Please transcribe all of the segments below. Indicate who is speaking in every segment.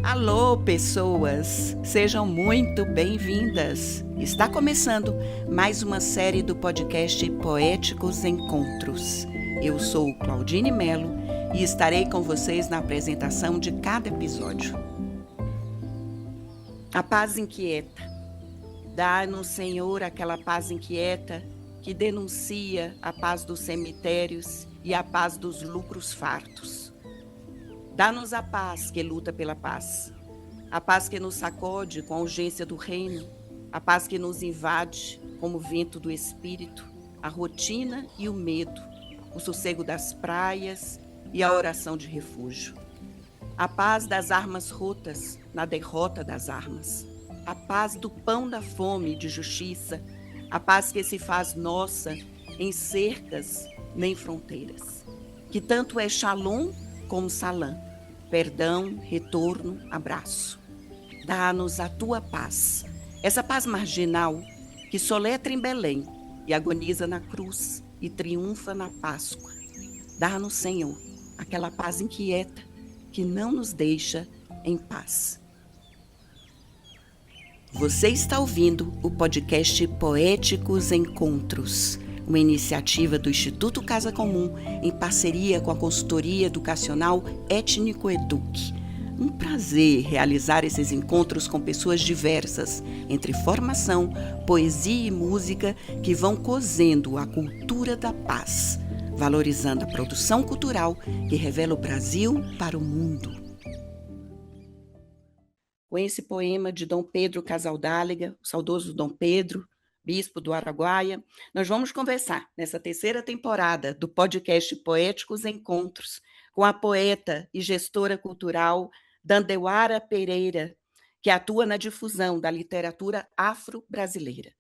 Speaker 1: Alô, pessoas! Sejam muito bem-vindas! Está começando mais uma série do podcast Poéticos Encontros. Eu sou Claudine Melo e estarei com vocês na apresentação de cada episódio. A paz inquieta. Dá-nos, Senhor, aquela paz inquieta que denuncia a paz dos cemitérios e a paz dos lucros fartos. Dá-nos a paz que luta pela paz, a paz que nos sacode com a urgência do reino, a paz que nos invade como o vento do espírito, a rotina e o medo, o sossego das praias e a oração de refúgio. A paz das armas rotas na derrota das armas, a paz do pão da fome de justiça, a paz que se faz nossa em cercas nem fronteiras, que tanto é Shalom como Salam, perdão, retorno, abraço. Dá-nos a tua paz, essa paz marginal que soletra em Belém e agoniza na cruz e triunfa na Páscoa. Dá-nos, Senhor, aquela paz inquieta que não nos deixa em paz. Você está ouvindo o podcast Poéticos Encontros, uma iniciativa do Instituto Casa Comum em parceria com a consultoria educacional Étnico Eduque. Um prazer realizar esses encontros com pessoas diversas, entre formação, poesia e música, que vão cozendo a cultura da paz, valorizando a produção cultural que revela o Brasil para o mundo. Com esse poema de Dom Pedro Casaldáliga, o saudoso Dom Pedro, bispo do Araguaia, nós vamos conversar nessa terceira temporada do podcast Poéticos Encontros com a poeta e gestora cultural Dandeuara Pereira, que atua na difusão da literatura afro-brasileira.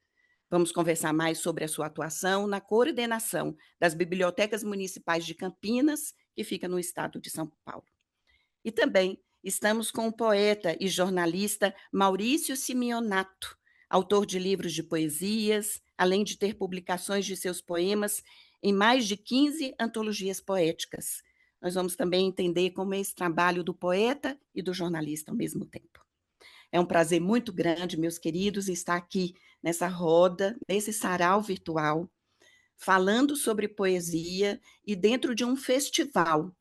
Speaker 1: Vamos conversar mais sobre a sua atuação na coordenação das bibliotecas municipais de Campinas, que fica no estado de São Paulo. E também estamos com o poeta e jornalista Maurício Simeonato, autor de livros de poesias, além de ter publicações de seus poemas em mais de 15 antologias poéticas. Nós vamos também entender como é esse trabalho do poeta e do jornalista ao mesmo tempo. É um prazer muito grande, meus queridos, estar aqui nessa roda, nesse sarau virtual, falando sobre poesia e dentro de um festival,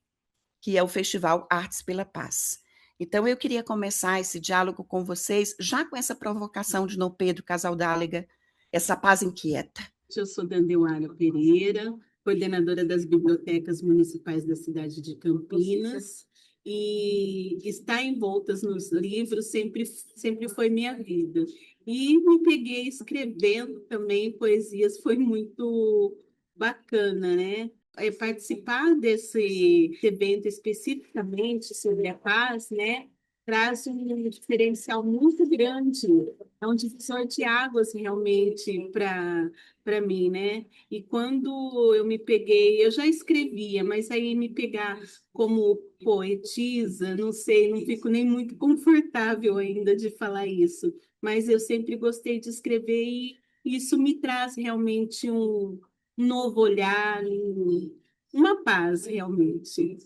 Speaker 1: que é o Festival Artes pela Paz. Então, eu queria começar esse diálogo com vocês, já com essa provocação de Dom Pedro Casaldáliga, essa paz inquieta.
Speaker 2: Eu sou Dandeuara Pereira, coordenadora das bibliotecas municipais da cidade de Campinas, e estar envoltas nos livros sempre foi minha vida. E me peguei escrevendo também poesias, foi muito bacana, né? Participar desse evento especificamente sobre a paz, né, traz um diferencial muito grande, é um divisor de águas realmente para mim, né? E quando eu me peguei, eu já escrevia, mas aí me pegar como poetisa, não sei, não fico nem muito confortável ainda de falar isso, mas eu sempre gostei de escrever e isso me traz realmente um novo olhar, uma paz realmente.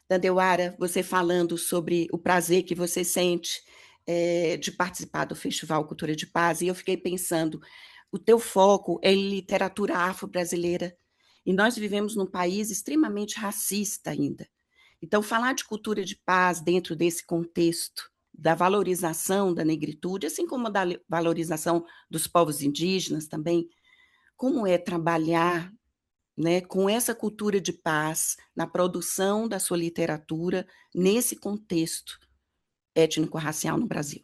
Speaker 1: Dandeuara, você falando sobre o prazer que você sente de participar do Festival Cultura de Paz, e eu fiquei pensando, o teu foco é em literatura afro-brasileira, e nós vivemos num país extremamente racista ainda. Então, falar de cultura de paz dentro desse contexto da valorização da negritude, assim como da valorização dos povos indígenas também, como é trabalhar, né, com essa cultura de paz na produção da sua literatura nesse contexto étnico-racial no Brasil?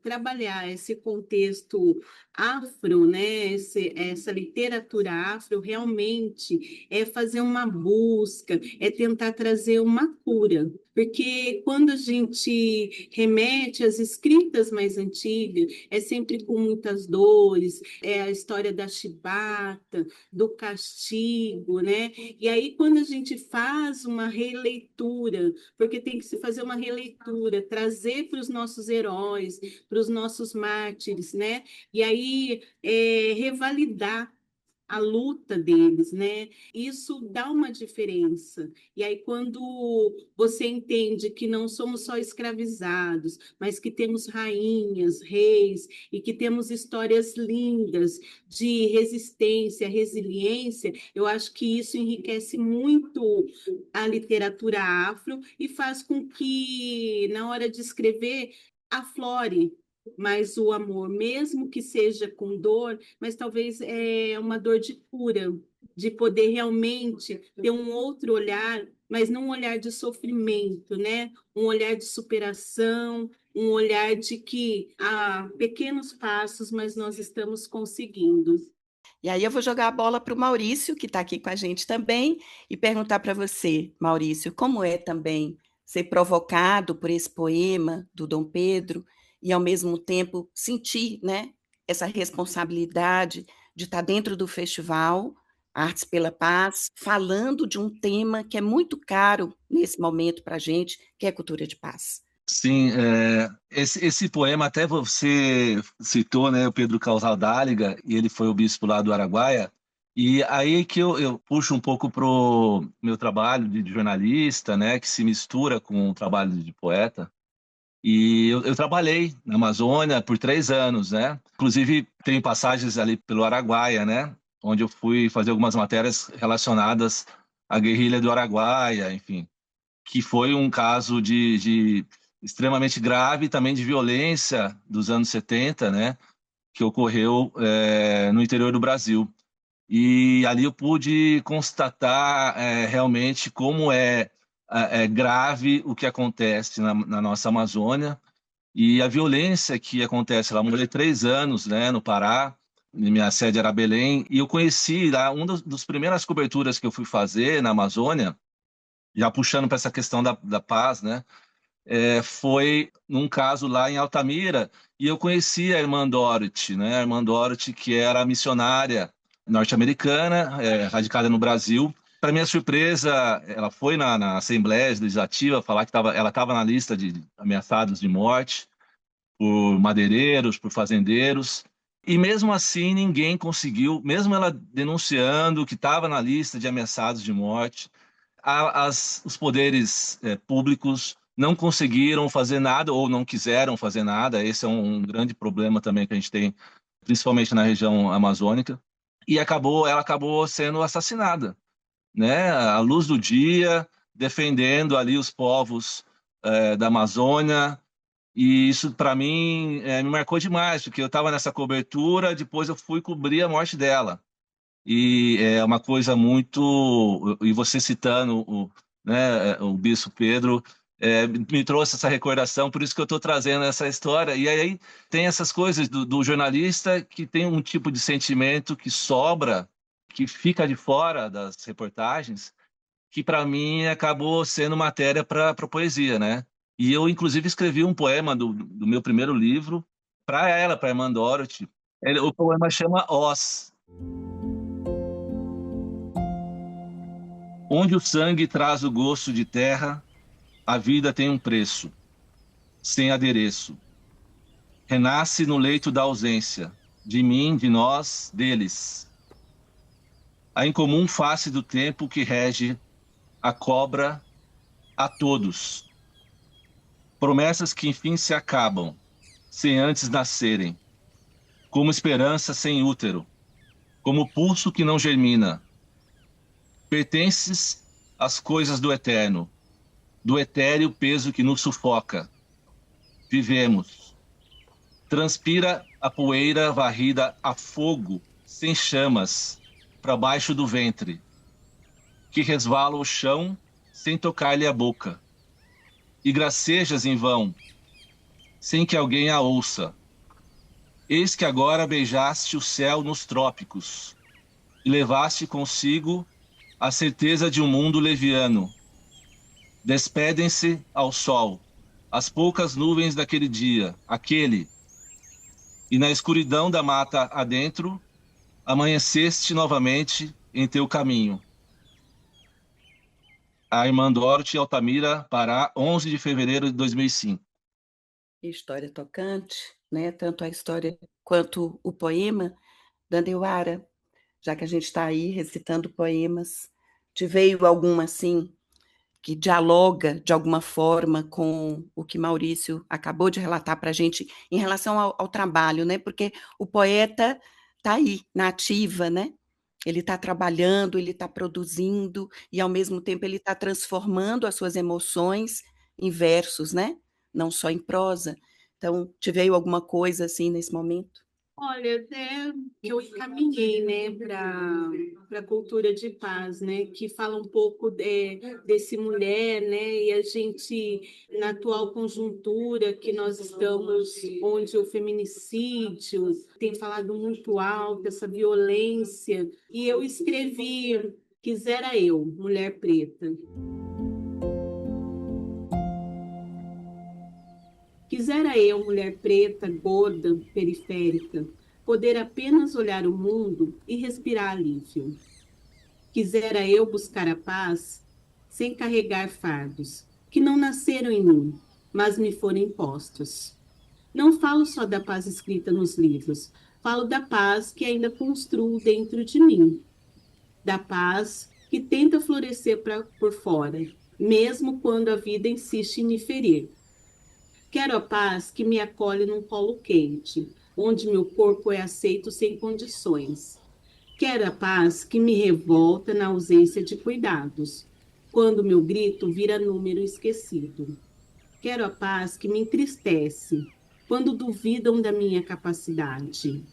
Speaker 2: Trabalhar esse contexto afro, né, essa literatura afro, realmente é fazer uma busca, é tentar trazer uma cura. Porque quando a gente remete às escritas mais antigas, é sempre com muitas dores, é a história da chibata, do castigo, né? E aí, quando a gente faz uma releitura, porque tem que se fazer uma releitura, trazer para os nossos heróis, para os nossos mártires, né? E aí revalidar a luta deles, né? Isso dá uma diferença. E aí, quando você entende que não somos só escravizados, mas que temos rainhas, reis, e que temos histórias lindas de resistência, resiliência, eu acho que isso enriquece muito a literatura afro e faz com que, na hora de escrever, aflore mais o amor, mesmo que seja com dor, mas talvez é uma dor de cura, de poder realmente ter um outro olhar, mas não um olhar de sofrimento, né? Um olhar de superação, um olhar de que há pequenos passos, mas nós estamos conseguindo.
Speaker 1: E aí eu vou jogar a bola para o Maurício, que está aqui com a gente também, e perguntar para você, Maurício, como é também ser provocado por esse poema do Dom Pedro e, ao mesmo tempo, sentir, né, essa responsabilidade de estar dentro do festival Artes pela Paz, falando de um tema que é muito caro nesse momento para a gente, que é a cultura de paz.
Speaker 3: Sim, esse poema até você citou, né, o Pedro Casaldáliga, e ele foi o bispo lá do Araguaia, e aí que eu puxo um pouco pro meu trabalho de jornalista, né, que se mistura com o trabalho de poeta, e eu trabalhei na Amazônia por 3 anos, né, inclusive tem passagens ali pelo Araguaia, né, onde eu fui fazer algumas matérias relacionadas à guerrilha do Araguaia, enfim, que foi um caso de extremamente grave, também de violência dos anos 70, né, que ocorreu no interior do Brasil. E ali eu pude constatar realmente como é grave o que acontece na nossa Amazônia e a violência que acontece lá. Eu morei 3 anos, né, no Pará, minha sede era Belém, e eu conheci lá, uma das primeiras coberturas que eu fui fazer na Amazônia, já puxando para essa questão da paz, né? Foi num caso lá em Altamira, e eu conheci a irmã Dorothy, né? A irmã Dorothy, que era missionária norte-americana, radicada no Brasil. Para minha surpresa, ela foi na Assembleia Legislativa falar que ela estava na lista de ameaçados de morte por madeireiros, por fazendeiros. E mesmo assim, ninguém conseguiu, mesmo ela denunciando que estava na lista de ameaçados de morte, os poderes públicos não conseguiram fazer nada ou não quiseram fazer nada. Esse é um grande problema também que a gente tem, principalmente na região amazônica. E ela acabou sendo assassinada, né? À luz do dia, defendendo ali os povos da Amazônia. E isso, para mim, me marcou demais, porque eu estava nessa cobertura, depois eu fui cobrir a morte dela. E é uma coisa muito. E você citando o Bispo Pedro, me trouxe essa recordação, por isso que eu estou trazendo essa história. E aí tem essas coisas do jornalista que tem um tipo de sentimento que sobra, que fica de fora das reportagens, que para mim acabou sendo matéria para poesia, né? E eu, inclusive, escrevi um poema do meu primeiro livro para ela, para a irmã Dorothy. O poema chama Os. Onde o sangue traz o gosto de terra, a vida tem um preço, sem adereço. Renasce no leito da ausência, de mim, de nós, deles. A incomum face do tempo que rege a cobra a todos. Promessas que enfim se acabam, sem antes nascerem. Como esperança sem útero, como pulso que não germina. Pertences às coisas do eterno, do etéreo peso que nos sufoca. Vivemos. Transpira a poeira varrida a fogo, sem chamas, para baixo do ventre, que resvala o chão sem tocar-lhe a boca. E gracejas em vão, sem que alguém a ouça. Eis que agora beijaste o céu nos trópicos, e levaste consigo a certeza de um mundo leviano. Despedem-se ao sol, as poucas nuvens daquele dia, e na escuridão da mata adentro, amanheceste novamente em teu caminho. A irmã Dorothy, Altamira, Pará, 11 de fevereiro de 2005.
Speaker 1: História tocante, né? Tanto a história quanto o poema, Dandeuara. já que a gente está aí recitando poemas. Te veio alguma, assim, que dialoga de alguma forma com o que Maurício acabou de relatar para a gente em relação ao trabalho, né? Porque o poeta está aí, na ativa, né? Ele está trabalhando, ele está produzindo, e ao mesmo tempo ele está transformando as suas emoções em versos, né? Não só em prosa. Então, te veio alguma coisa assim nesse momento?
Speaker 2: Olha, até eu encaminhei, né, para a cultura de paz, né, que fala um pouco desse mulher, né, e a gente, na atual conjuntura que nós estamos, onde o feminicídio tem falado muito alto, essa violência, e eu escrevi Quisera Eu, Mulher Preta. Quisera eu, mulher preta, gorda, periférica, poder apenas olhar o mundo e respirar alívio. Quisera eu buscar a paz sem carregar fardos que não nasceram em mim, mas me foram impostos. Não falo só da paz escrita nos livros, falo da paz que ainda construo dentro de mim, da paz que tenta florescer por fora, mesmo quando a vida insiste em me ferir. Quero a paz que me acolhe num colo quente, onde meu corpo é aceito sem condições. Quero a paz que me revolta na ausência de cuidados, quando meu grito vira número esquecido. Quero a paz que me entristece, quando duvidam da minha capacidade.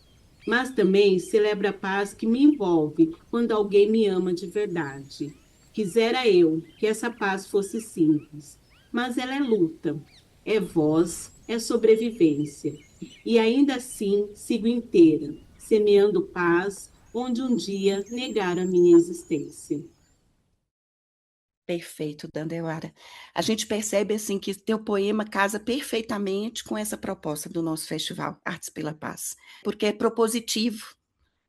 Speaker 2: Mas também celebro a paz que me envolve quando alguém me ama de verdade. Quisera eu que essa paz fosse simples, mas ela é luta, é voz, é sobrevivência. E ainda assim sigo inteira, semeando paz onde um dia negaram a minha existência.
Speaker 1: Perfeito, Dandeuara. A gente percebe assim que teu poema casa perfeitamente com essa proposta do nosso festival Artes pela Paz, porque é propositivo,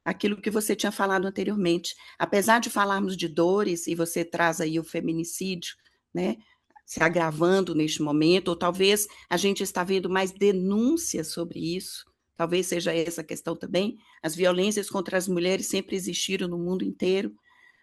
Speaker 1: aquilo que você tinha falado anteriormente. Apesar de falarmos de dores, e você traz aí o feminicídio, né, se agravando neste momento, ou talvez a gente está vendo mais denúncias sobre isso, talvez seja essa a questão também. As violências contra as mulheres sempre existiram no mundo inteiro,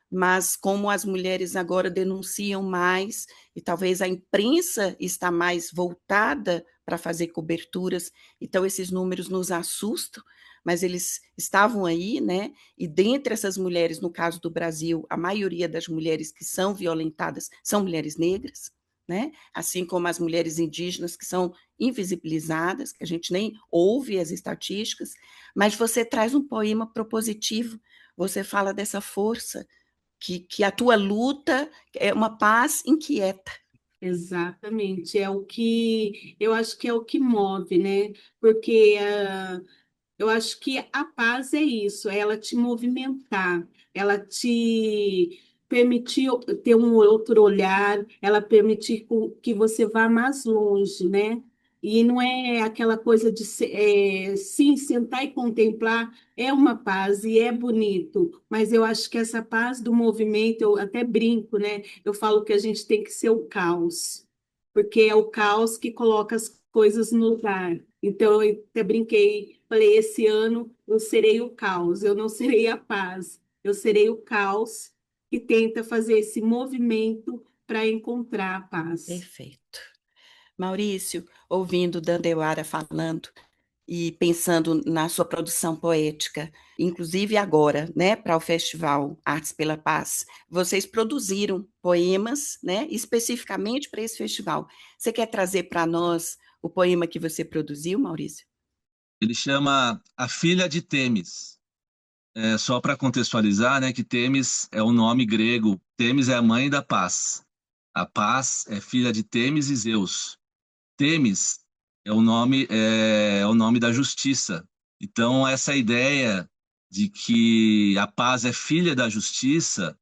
Speaker 1: mas como as mulheres agora denunciam mais, e talvez a imprensa está mais voltada para fazer coberturas, então esses números nos assustam, mas eles estavam aí, né? E dentre essas mulheres, no caso do Brasil, a maioria das mulheres que são violentadas são mulheres negras, né? Assim como as mulheres indígenas que são invisibilizadas, que a gente nem ouve as estatísticas, mas você traz um poema propositivo, você fala dessa força, que a tua luta é uma paz inquieta.
Speaker 2: Exatamente, é o que eu acho que é o que move, né? Porque eu acho que a paz é isso, é ela te movimentar, ela te permitir ter um outro olhar, ela permitir que você vá mais longe, né? E não é aquela coisa de sim, sentar e contemplar é uma paz e é bonito, mas eu acho que essa paz do movimento, eu até brinco, né? Eu falo que a gente tem que ser o caos, porque é o caos que coloca as coisas no lugar. Então, eu até brinquei, falei, esse ano eu serei o caos, eu não serei a paz, eu serei o caos que tenta fazer esse movimento para encontrar a paz.
Speaker 1: Perfeito. Maurício, ouvindo Dandeuara falando e pensando na sua produção poética, inclusive agora, né, para o Festival Artes pela Paz, vocês produziram poemas, né, especificamente para esse festival. Você quer trazer para nós o poema que você produziu, Maurício?
Speaker 3: Ele chama A Filha de Temis. Só para contextualizar, né, que Temis é o nome grego. Temis é a mãe da paz. A paz é filha de Temis e Zeus. Temis é o nome da justiça. Então, essa ideia de que a paz é filha da justiça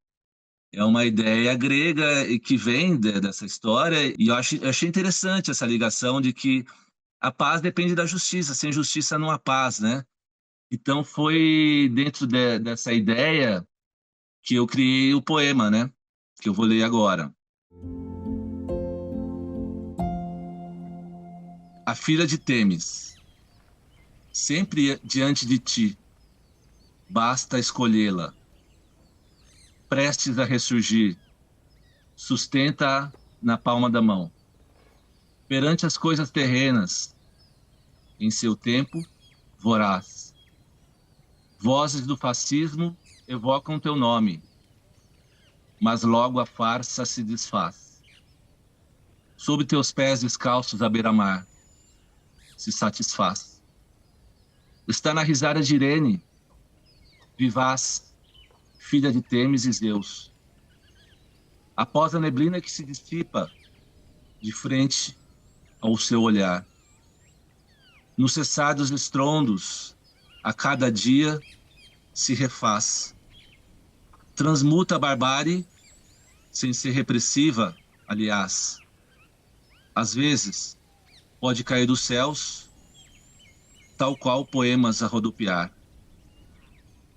Speaker 3: é uma ideia grega e que vem dessa história. E eu achei interessante essa ligação de que a paz depende da justiça. Sem justiça não há paz, né? Então, foi dentro dessa ideia que eu criei o poema, né? Que eu vou ler agora. A filha de Temis, sempre diante de ti, basta escolhê-la. Prestes a ressurgir, sustenta-a na palma da mão. Perante as coisas terrenas, em seu tempo, voraz. Vozes do fascismo evocam teu nome, mas logo a farsa se desfaz. Sob teus pés descalços à beira-mar, se satisfaz. Está na risada de Irene, vivaz, filha de Temis e Zeus. Após a neblina que se dissipa, de frente ao seu olhar. No cessar dos estrondos, a cada dia se refaz. Transmuta a barbárie, sem ser repressiva, aliás. Às vezes, pode cair dos céus, tal qual poemas a rodopiar.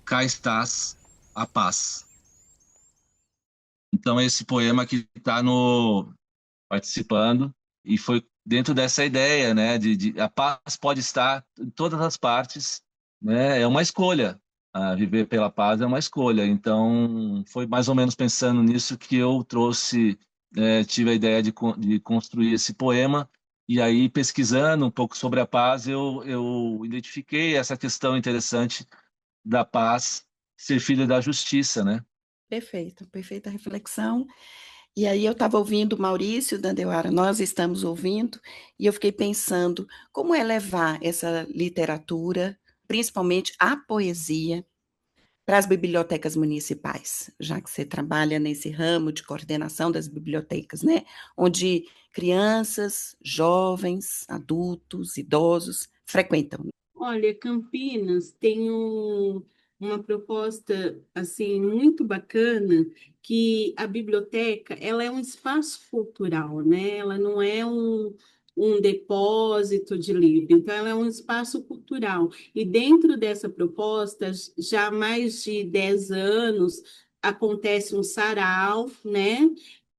Speaker 3: Cá estás, a paz. Então, esse poema que está no participando, e foi dentro dessa ideia, né, a paz pode estar em todas as partes, né, é uma escolha, viver pela paz é uma escolha, então foi mais ou menos pensando nisso que eu trouxe, tive a ideia de construir esse poema, e aí pesquisando um pouco sobre a paz, eu identifiquei essa questão interessante da paz ser filha da justiça, né?
Speaker 1: Perfeito, perfeita reflexão. E aí eu estava ouvindo o Maurício Dandeuara, nós estamos ouvindo, e eu fiquei pensando como é levar essa literatura, principalmente a poesia, para as bibliotecas municipais, já que você trabalha nesse ramo de coordenação das bibliotecas, né? Onde crianças, jovens, adultos, idosos frequentam.
Speaker 2: Olha, Campinas tem uma proposta assim muito bacana que a biblioteca ela é um espaço cultural, né? Ela não é um depósito de livro, então ela é um espaço cultural. E dentro dessa proposta, já há mais de 10 anos acontece um sarau, né?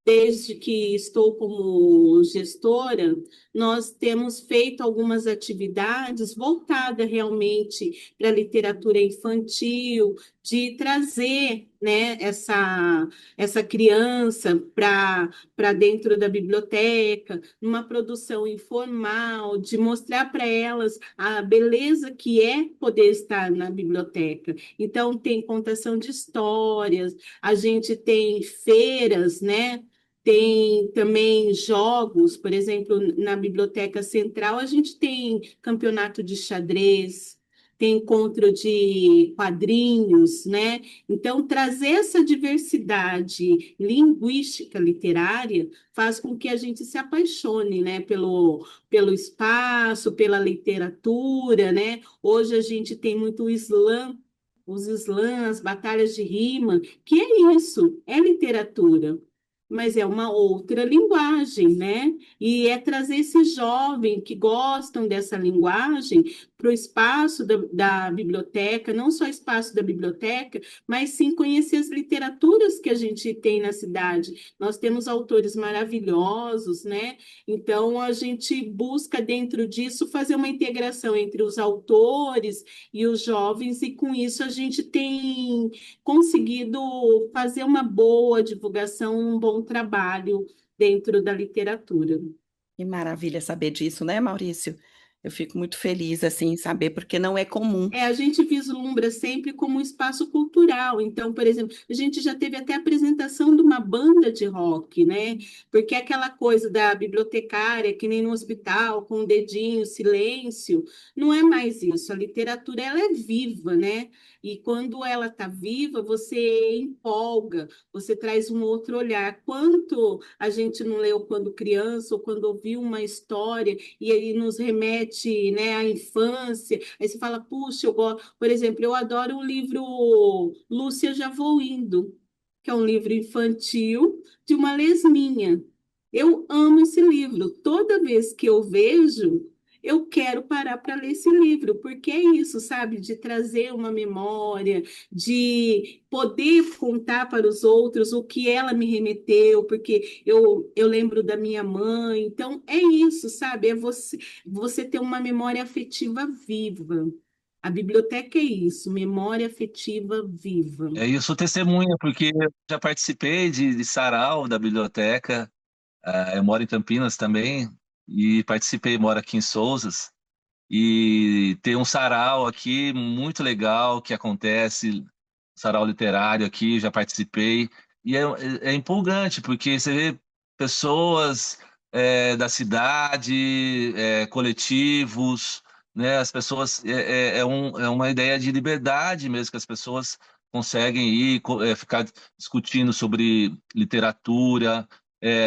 Speaker 2: Desde que estou como gestora, nós temos feito algumas atividades voltadas realmente para a literatura infantil, de trazer, né, essa criança para dentro da biblioteca, numa produção informal, de mostrar para elas a beleza que é poder estar na biblioteca. Então, tem contação de histórias, a gente tem feiras, né? Tem também jogos, por exemplo, na Biblioteca Central, a gente tem campeonato de xadrez, tem encontro de quadrinhos, né? Então, trazer essa diversidade linguística literária faz com que a gente se apaixone, né, pelo espaço, pela literatura, né? Hoje a gente tem muito slam, os slams, batalhas de rima, que é isso, é literatura, mas é uma outra linguagem, né? E é trazer esses jovens que gostam dessa linguagem para o espaço da biblioteca, não só espaço da biblioteca, mas sim conhecer as literaturas que a gente tem na cidade. Nós temos autores maravilhosos, né? Então a gente busca dentro disso fazer uma integração entre os autores e os jovens, e com isso a gente tem conseguido fazer uma boa divulgação, um bom trabalho dentro da literatura.
Speaker 1: Que maravilha saber disso, né, Maurício? Eu fico muito feliz assim em saber, porque não é comum.
Speaker 2: A gente vislumbra sempre como um espaço cultural. Então, por exemplo, a gente já teve até a apresentação de uma banda de rock, né? Porque aquela coisa da bibliotecária, que nem no hospital, com o dedinho, silêncio, não é mais isso. A literatura, ela é viva, né? E quando ela está viva, você empolga, você traz um outro olhar. Quanto a gente não leu quando criança ou quando ouviu uma história e ele nos remete, né, à infância. Aí você fala, puxa, eu gosto. Por exemplo, eu adoro o livro Lúcia Já Vou Indo, que é um livro infantil de uma lesminha. Eu amo esse livro. Toda vez que eu vejo, eu quero parar para ler esse livro, porque é isso, sabe? De trazer uma memória, de poder contar para os outros o que ela me remeteu, porque eu lembro da minha mãe. Então, é isso, sabe? É você ter uma memória afetiva viva. A biblioteca é isso, memória afetiva viva.
Speaker 3: Eu sou testemunha, porque eu já participei de sarau da biblioteca. Eu moro em Campinas também, e participei, moro aqui em Sousas. E tem um sarau aqui muito legal que acontece, sarau literário aqui, já participei. E é empolgante, porque você vê pessoas da cidade, coletivos, né? As pessoas, é uma ideia de liberdade mesmo, que as pessoas conseguem ir, ficar discutindo sobre literatura,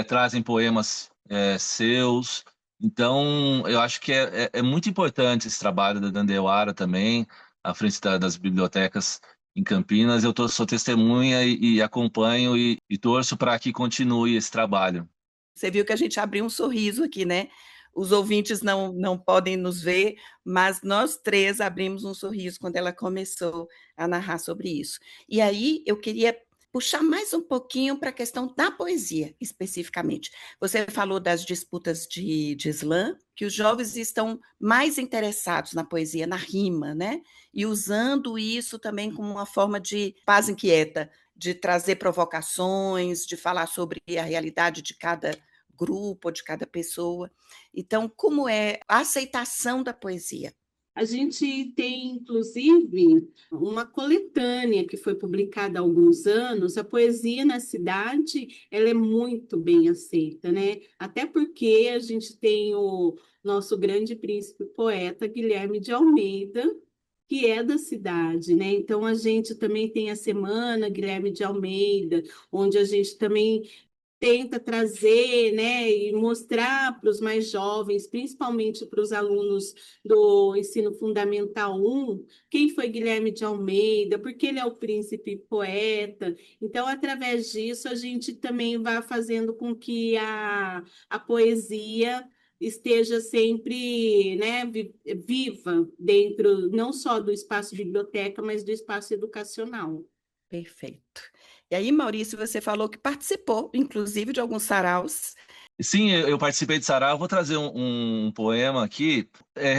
Speaker 3: trazem poemas seus. Então, eu acho que é muito importante esse trabalho da Dandeuara também, à frente das bibliotecas em Campinas. Sou testemunha e acompanho e torço para que continue esse trabalho.
Speaker 1: Você viu que a gente abriu um sorriso aqui, né? Os ouvintes não podem nos ver, mas nós três abrimos um sorriso quando ela começou a narrar sobre isso. E aí eu queria puxar mais um pouquinho para a questão da poesia, especificamente. Você falou das disputas de slam, que os jovens estão mais interessados na poesia, na rima, né? E usando isso também como uma forma de paz inquieta, de trazer provocações, de falar sobre a realidade de cada grupo ou de cada pessoa. Então, como é a aceitação da poesia?
Speaker 2: A gente tem, inclusive, uma coletânea que foi publicada há alguns anos. A poesia na cidade, ela é muito bem aceita, né? Até porque a gente tem o nosso grande príncipe poeta, Guilherme de Almeida, que é da cidade, né? Então, a gente também tem a Semana Guilherme de Almeida, onde a gente também tenta trazer, né, e mostrar para os mais jovens, principalmente para os alunos do ensino fundamental 1, quem foi Guilherme de Almeida, porque ele é o príncipe poeta. Então, através disso, a gente também vai fazendo com que a poesia esteja sempre, né, viva dentro não só do espaço biblioteca, mas do espaço educacional.
Speaker 1: Perfeito. E aí, Maurício, você falou que participou, inclusive, de alguns saraus.
Speaker 3: Sim, eu participei de sarau. Eu vou trazer um poema aqui,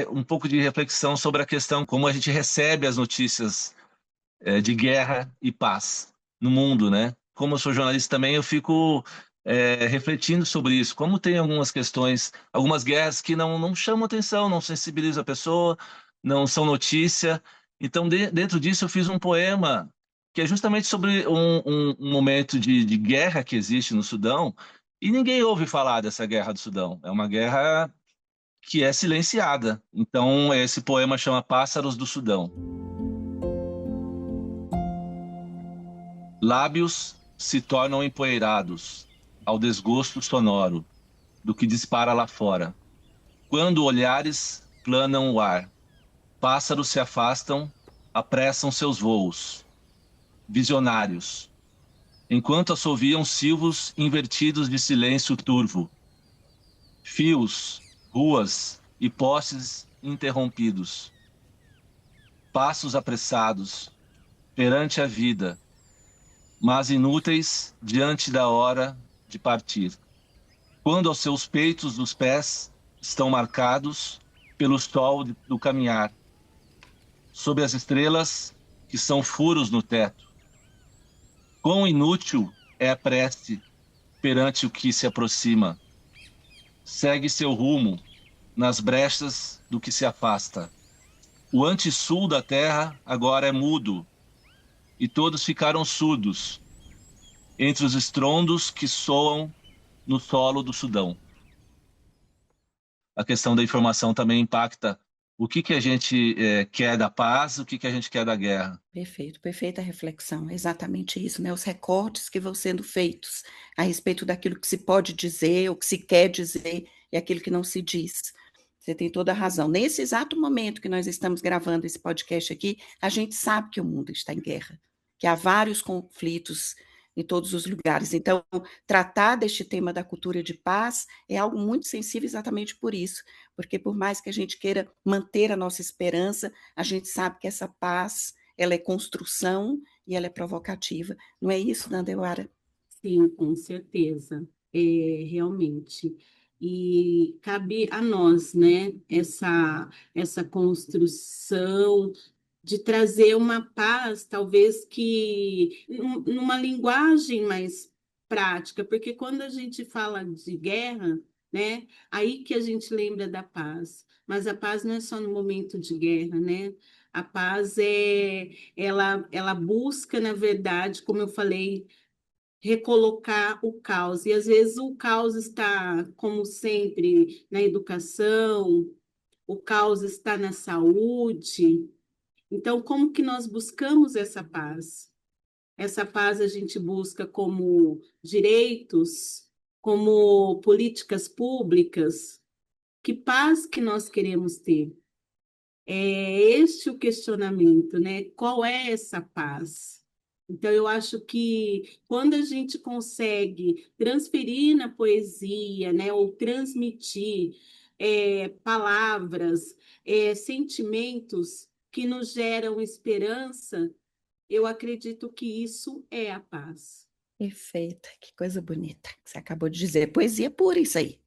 Speaker 3: um pouco de reflexão sobre a questão como a gente recebe as notícias de guerra e paz no mundo, né? Como eu sou jornalista também, eu fico refletindo sobre isso. Como tem algumas questões, algumas guerras que não chamam atenção, não sensibilizam a pessoa, não são notícia. Então, dentro disso, eu fiz um poema que é justamente sobre um momento de guerra que existe no Sudão, e ninguém ouve falar dessa guerra do Sudão. É uma guerra que é silenciada. Então, esse poema chama Pássaros do Sudão. Lábios se tornam empoeirados ao desgosto sonoro do que dispara lá fora. Quando olhares planam o ar, pássaros se afastam, apressam seus voos. Visionários, enquanto assoviam silvos invertidos de silêncio turvo. Fios, ruas e postes interrompidos. Passos apressados perante a vida, mas inúteis diante da hora de partir. Quando aos seus peitos os pés estão marcados pelo sol do caminhar, sob as estrelas que são furos no teto. Quão inútil é a prece perante o que se aproxima. Segue seu rumo nas brechas do que se afasta. O anti-sul da terra agora é mudo, e todos ficaram surdos entre os estrondos que soam no solo do Sudão. A questão da informação também impacta o que a gente quer da paz, o que a gente quer da guerra.
Speaker 1: Perfeito, perfeita reflexão, exatamente isso, né? Os recortes que vão sendo feitos a respeito daquilo que se pode dizer, o que se quer dizer e aquilo que não se diz. Você tem toda a razão. Nesse exato momento que nós estamos gravando esse podcast aqui, a gente sabe que o mundo está em guerra, que há vários conflitos em todos os lugares. Então, tratar deste tema da cultura de paz é algo muito sensível exatamente por isso, porque por mais que a gente queira manter a nossa esperança, a gente sabe que essa paz, ela é construção e ela é provocativa. Não é isso, Dandeuara?
Speaker 2: Sim, com certeza. É, realmente. E cabe a nós, né, essa construção de trazer uma paz, talvez que numa linguagem mais prática, porque quando a gente fala de guerra, né, aí que a gente lembra da paz. Mas a paz não é só no momento de guerra, né? A paz ela busca, na verdade, como eu falei, recolocar o caos. E às vezes o caos está, como sempre, na educação, o caos está na saúde. Então, como que nós buscamos essa paz? Essa paz a gente busca como direitos, como políticas públicas. Que paz que nós queremos ter? É este o questionamento, né? Qual é essa paz? Então, eu acho que quando a gente consegue transferir na poesia, né, ou transmitir palavras, sentimentos que nos geram esperança, eu acredito que isso é a paz.
Speaker 1: Perfeita, que coisa bonita que você acabou de dizer. Poesia pura, isso aí.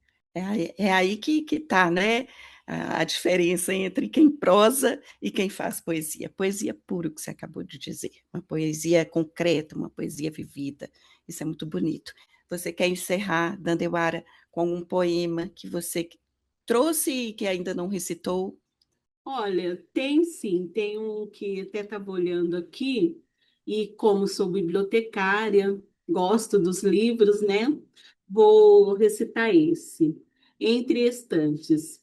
Speaker 1: É aí que tá, né? A diferença entre quem prosa e quem faz poesia. Poesia pura, o que você acabou de dizer. Uma poesia concreta, uma poesia vivida. Isso é muito bonito. Você quer encerrar, Dandeuara, com um poema que você trouxe e que ainda não recitou?
Speaker 2: Olha, tem sim, tem um que até estava olhando aqui, e como sou bibliotecária, gosto dos livros, né? Vou recitar esse. Entre estantes.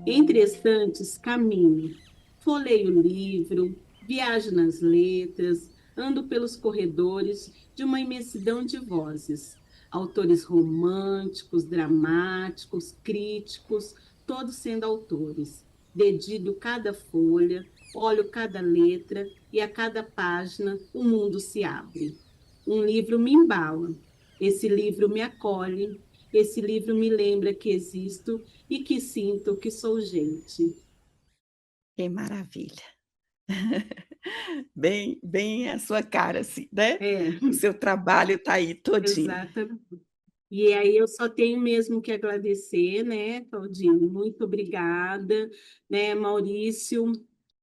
Speaker 2: Entre estantes, caminho, folheio o livro, viajo nas letras, ando pelos corredores de uma imensidão de vozes. Autores românticos, dramáticos, críticos, todos sendo autores. Dedico cada folha, olho cada letra e a cada página o mundo se abre. Um livro me embala, esse livro me acolhe, esse livro me lembra que existo e que sinto que sou gente.
Speaker 1: Que maravilha! Bem a sua cara, assim, né?
Speaker 2: É,
Speaker 1: O seu trabalho está aí todinho.
Speaker 2: exatamente. E aí eu só tenho mesmo que agradecer, né, Claudinho? Muito obrigada, né, Maurício?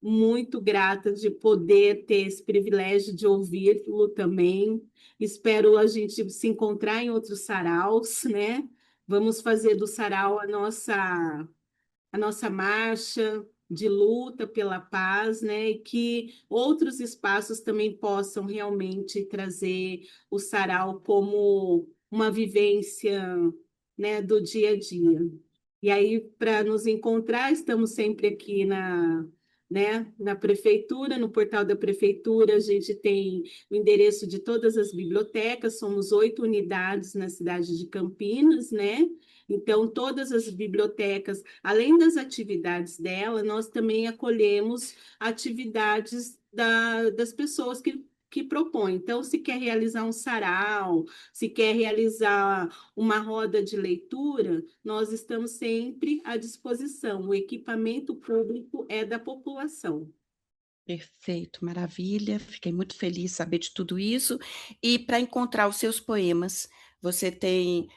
Speaker 2: Muito grata de poder ter esse privilégio de ouvi-lo também. Espero a gente se encontrar em outros saraus, né? Vamos fazer do sarau a nossa marcha de luta pela paz, né? E que outros espaços também possam realmente trazer o sarau como uma vivência, né, do dia a dia. E aí, para nos encontrar, estamos sempre aqui na prefeitura, no portal da prefeitura, a gente tem o endereço de todas as bibliotecas, somos 8 unidades na cidade de Campinas, né? Então, todas as bibliotecas, além das atividades dela, nós também acolhemos atividades das pessoas que propõem. Então, se quer realizar um sarau, se quer realizar uma roda de leitura, nós estamos sempre à disposição. O equipamento público é da população.
Speaker 1: Perfeito, maravilha. Fiquei muito feliz de saber de tudo isso. E para encontrar os seus poemas, você tem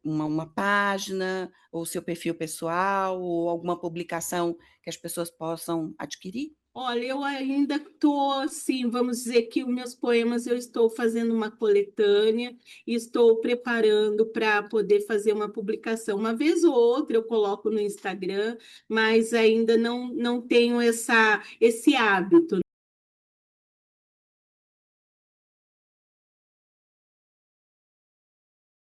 Speaker 1: uma página, ou seu perfil pessoal, ou alguma publicação que as pessoas possam adquirir?
Speaker 2: Olha, eu ainda estou assim, vamos dizer que os meus poemas eu estou fazendo uma coletânea e estou preparando para poder fazer uma publicação. Uma vez ou outra eu coloco no Instagram, mas ainda não tenho esse hábito.